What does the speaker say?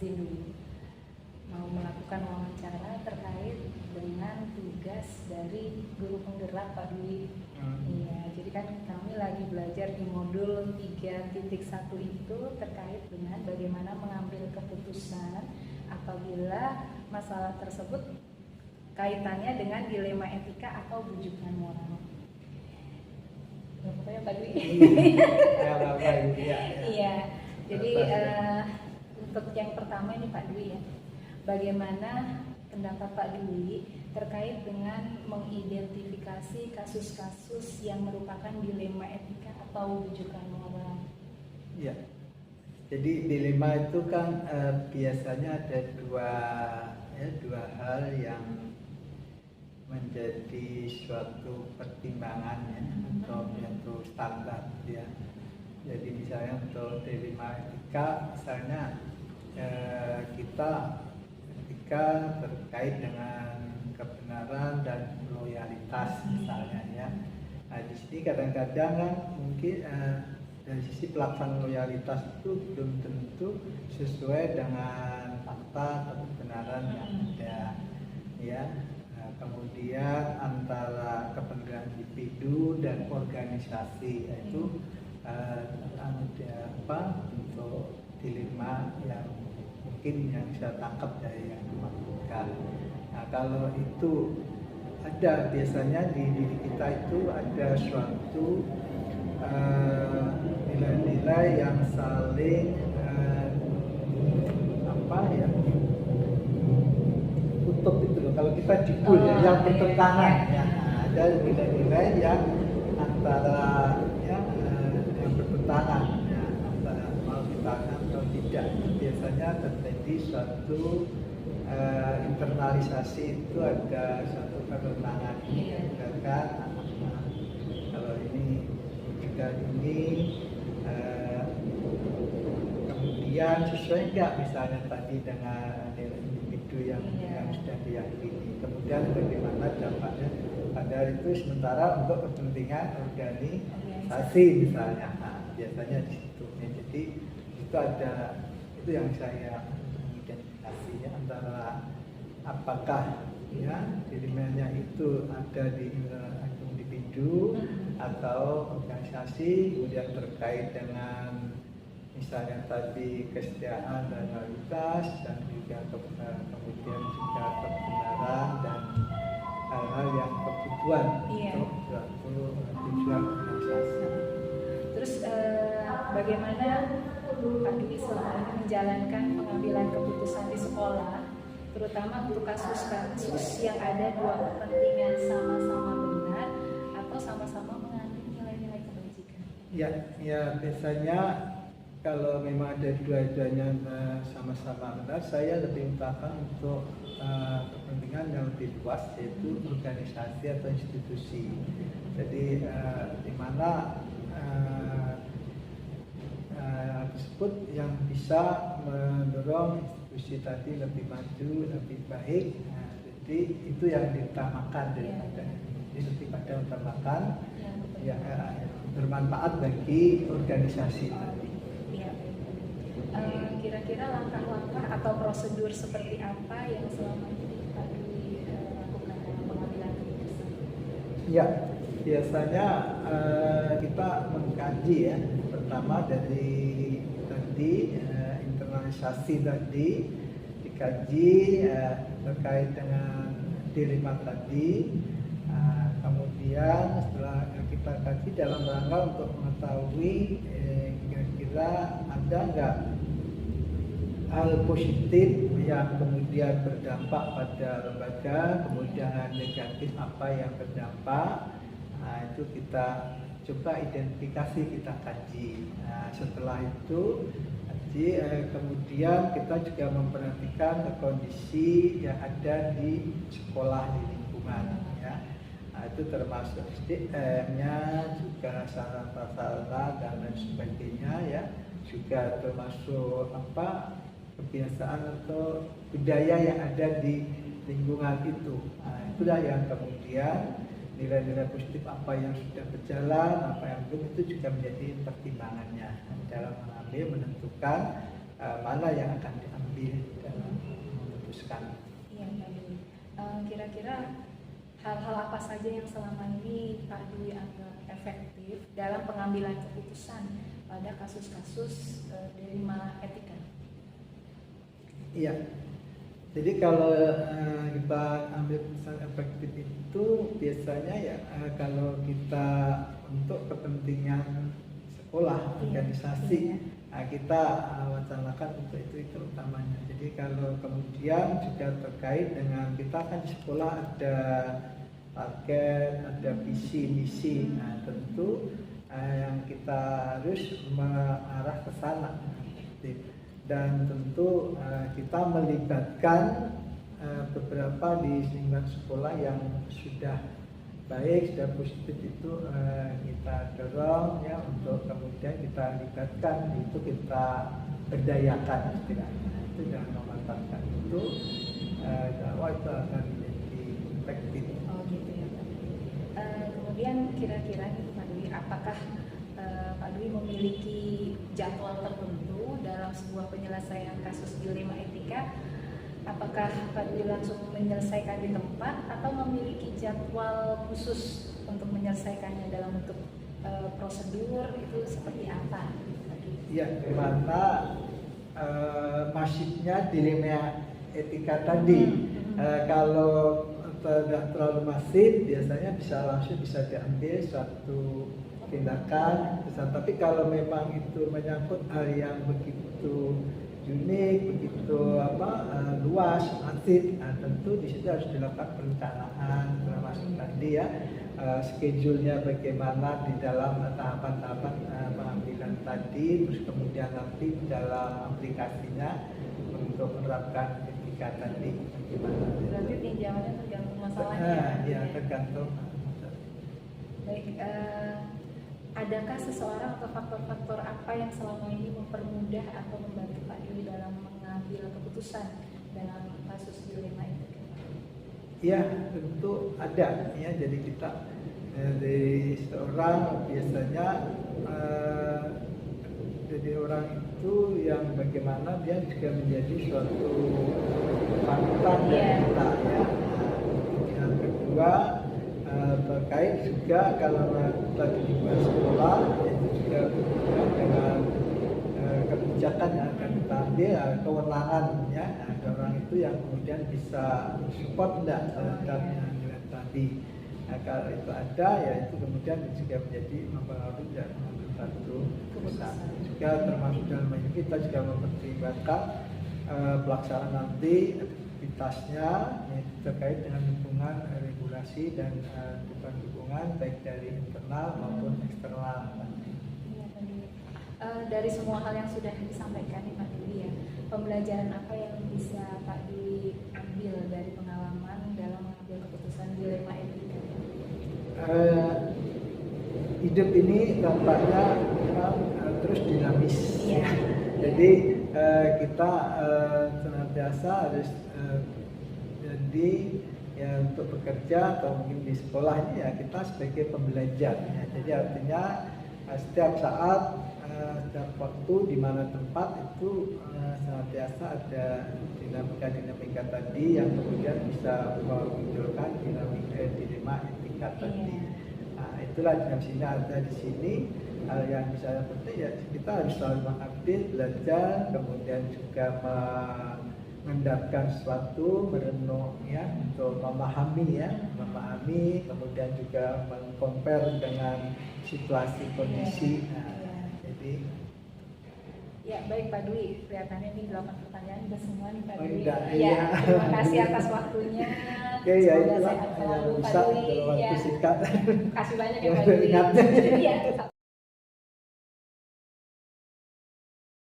izin dulu mau melakukan wawancara terkait dengan tugas dari guru penggerak Pak Dwi. Iya, jadi kan kami lagi belajar di modul 3.1 itu terkait dengan bagaimana mengambil keputusan apabila masalah tersebut kaitannya dengan dilema etika atau bujukan moral. Pokoknya Pak Dwi. Iya. Jadi untuk yang pertama ini Pak Dwi ya. Bagaimana pendapat Pak Dwi terkait dengan mengidentifikasi kasus-kasus yang merupakan dilema etika atau bujukan moral? Ya. Jadi dilema itu kan biasanya ada dua hal yang menjadi suatu pertimbangan ya, atau suatu standar ya. Jadi misalnya untuk dilema etika, misalnya kita ketika terkait dengan kebenaran dan loyalitas misalnya ya. Nah di sini kadang-kadang kan mungkin dari sisi pelaksanaan loyalitas itu belum tentu sesuai dengan fakta atau kebenaran yang ada ya. Kemudian antara kepentingan individu dan organisasi itu ada untuk dilema yang mungkin yang saya tangkap dari yang dimaksudkan. Nah kalau itu ada biasanya di diri kita itu ada suatu nilai-nilai yang saling tutup itu loh. Kalau kita judul yang bertentangan ya. Ada nilai-nilai yang antara yang bertentangan ya, antara mau ditanam atau tidak. Biasanya terjadi suatu internalisasi, itu ada suatu pertentangan. Misalkan kalau ini jika ini kemudian sesuai enggak misalnya tadi dengan individu yang sudah diyakini, kemudian bagaimana dampaknya padahal itu sementara untuk kepentingan organisasi misalnya. Nah, biasanya di situ ya. Jadi itu yang saya identifikasi ya, antara apakah ya dilemanya itu ada di individu atau organisasi, kemudian terkait dengan misalnya tadi kesetiaan dan loyalitas, dan juga kemudian juga kebenaran dan hal-hal yang kebutuhan untuk suatu tujuan organisasi. Terus bagaimana Pak Dwi selama ini menjalankan pengambilan keputusan di sekolah, terutama untuk kasus-kasus yang ada dua kepentingan sama-sama benar atau sama-sama mengandung nilai-nilai kebajikan? Ya biasanya kalau memang ada dua-duanya sama-sama benar, saya lebih utamakan untuk kepentingan yang lebih luas, yaitu organisasi atau institusi. Jadi di mana tersebut yang bisa mendorong institusi tadi lebih maju, lebih baik. Jadi itu yang diutamakan daripada ini, lebih pada utamakan yang bermanfaat bagi organisasi tadi. Kira-kira langkah-langkah atau prosedur seperti apa yang selama ini Pak Dwi lakukan dalam pengambilan keputusan? Ya, biasanya kita mengkaji ya, pertama dari tadi internalisasi tadi dikaji terkait dengan dilema tadi. Kemudian setelah kita kaji dalam rangka untuk mengetahui kira-kira ada nggak hal positif yang kemudian berdampak pada lembaga, kemudian hal negatif apa yang berdampak. Nah, itu kita coba identifikasi, kita kaji. Nah, setelah itu kemudian kita juga memperhatikan kondisi yang ada di sekolah, di lingkungan ya. Nah, itu termasuk SDM-nya, juga sarana-prasarana dan lain sebagainya ya. Juga termasuk kebiasaan atau budaya yang ada di lingkungan itu. Nah, itulah yang kemudian nilai-nilai positif apa yang sudah berjalan, apa yang belum, itu juga menjadi pertimbangannya dalam menentukan mana yang akan diambil dalam memutuskan. Iya, Pak Dwi. Kira-kira hal-hal apa saja yang selama ini Pak Dwi anggap efektif dalam pengambilan keputusan pada kasus-kasus dilema etika? Iya. Jadi kalau kita ambil keputusan efektif itu biasanya ya kalau kita untuk kepentingan sekolah, organisasi, kita wacanakan untuk itu utamanya. Jadi kalau kemudian juga terkait dengan kita kan di sekolah ada target, ada visi misi, nah tentu yang kita harus mengarah ke sana. Dan tentu kita melibatkan beberapa di lingkungan sekolah yang sudah baik, sudah positif itu kita dorong ya untuk kemudian kita libatkan, itu kita berdayakan istilahnya. Itu jangan memanfaatkan itu dakwah itu akan menjadi efektif. Oh gitu ya Pak. Kemudian kira-kira nih Pak Dwi, apakah Pak Dwi memiliki jadwal tertentu dalam sebuah penyelesaian kasus dilema etika? Apakah Pak Dwi langsung menyelesaikan di tempat atau memiliki jadwal khusus untuk menyelesaikannya dalam bentuk prosedur, itu seperti apa? Ya, karena masifnya dilema etika tadi. Kalau tidak terlalu masif, biasanya bisa diambil suatu tindakan. Tapi kalau memang itu menyangkut hal yang begitu unik, begitu luas, masif, tentu di situ harus dilakukan perencanaan, termasuk tadi ya schedule-nya bagaimana di dalam tahapan-tahapan pengambilan tadi, terus kemudian nanti dalam aplikasinya untuk menerapkan etika tadi bagaimana. Berarti tinjauannya tergantung masalahnya. Ya, tergantung. Baik, adakah seseorang atau faktor-faktor apa yang selama ini mempermudah atau membantu Pak Dwi dalam mengambil keputusan dalam kasus dilema itu? Ya, tentu ada ya. Jadi kita dari seorang biasanya jadi orang itu yang bagaimana dia juga menjadi suatu panutan dari kita ya. Yang kedua terkait juga kalau kita di lingkungan sekolah itu juga berhubungan dengan kebijakan yang akan kita ambil, kewenangan ya, ada orang itu yang kemudian bisa support tidak terhadap yang tadi. Nah, kalau itu ada ya itu kemudian juga menjadi mempengaruhi dan mengambil satu keputusan. Juga termasuk dalam ini kita juga mempertimbangkan pelaksanaan nanti aktivitasnya terkait dengan lingkungan regulasi dan dukungan baik dari internal maupun eksternal. Dari semua hal yang sudah disampaikan nih Pak Dwi ya, pembelajaran apa yang bisa Pak Dwi ambil dari pengalaman dalam mengambil keputusan dilema etika? Hidup ini tampaknya terus dinamis. Iya. Jadi kita senantiasa harus jadi ya untuk bekerja atau mungkin di sekolah ini ya kita sebagai pembelajar ya. Jadi artinya setiap saat, setiap waktu di mana tempat itu senantiasa ada dinamika tadi yang kemudian bisa memunculkan dilema etika tadi. Nah, itulah dinamika ada di sini. Hal yang bisa penting ya kita harus selalu mengupdate, belajar, kemudian juga mengendapkan sesuatu, merenung ya untuk memahami, kemudian juga mengcompare dengan situasi kondisi. Jadi ya baik Pak Dwi, kelihatannya ini 8 pertanyaan sudah semua nih Pak Dwi. Iya. Terima kasih atas waktunya. Oke, ya Semoga itulah sehat yang selalu bisa Pak Dwi. dalam waktu singkat. Terima kasih banyak ya Pak Dwi. Ingat. Iya.